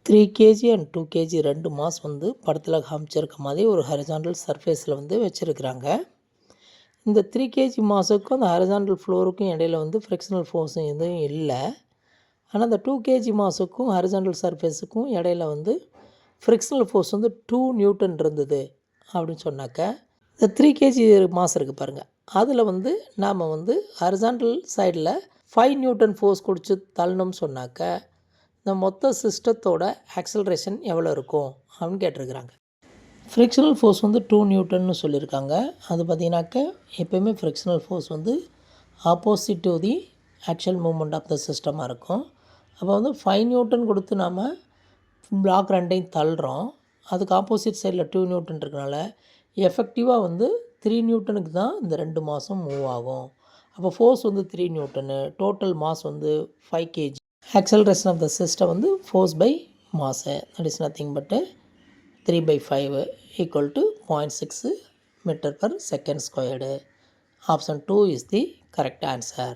3 kg and 2 kg 2 mass வந்து படத்தில் காமிச்சிருக்க மாதிரி ஒரு ஹரிசாண்டல் சர்ஃபேஸில் வந்து வச்சுருக்குறாங்க. இந்த 3 kg மாஸுக்கும் அந்த ஹரிசாண்டல் ஃப்ளோருக்கும் இடையில வந்து ஃப்ரிக்ஷனல் ஃபோர்ஸும் எதுவும் இல்லை. ஆனால் அந்த 2 kg மாஸுக்கும் ஹரிசாண்டல் சர்ஃபேஸுக்கும் இடையில வந்து ஃப்ரிக்ஷனல் ஃபோர்ஸ் வந்து 2 நியூட்டன் இருந்தது அப்படின்னு சொன்னாக்க, இந்த 3 kg மாஸ் இருக்குது பாருங்கள், அதில் வந்து நாம் வந்து ஹரிசாண்டல் சைடில் 5 நியூட்டன் ஃபோர்ஸ் கொடுத்து தள்ளணும்னு சொன்னாக்க இந்த மொத்த சிஸ்டத்தோட ஆக்சலரேஷன் எவ்வளோ இருக்கும் அப்படின்னு கேட்டிருக்கிறாங்க. ஃப்ரிக்ஷனல் ஃபோர்ஸ் வந்து 2 நியூட்டன்னு சொல்லியிருக்காங்க. அது பார்த்திங்கனாக்க எப்போயுமே ஃப்ரிக்ஷனல் ஃபோர்ஸ் வந்து opposite to the actual movement of the சிஸ்டமாக இருக்கும். அப்போ வந்து 5 நியூட்டன் கொடுத்து நாம் பிளாக் ரெண்டையும் தள்ளுறோம். அதுக்கு ஆப்போசிட் சைடில் 2 நியூட்டன் இருக்கனால எஃபெக்டிவாக வந்து 3 நியூட்டனுக்கு தான் இந்த 2 மாஸும் மூவ் ஆகும். அப்போ ஃபோர்ஸ் வந்து 3 நியூட்டனு, டோட்டல் மாஸ் வந்து 5 kg. Acceleration of the system வந்து force by mass, that is nothing but 3/5 equal to 0.6 metre per second squared. Option 2 is the correct answer.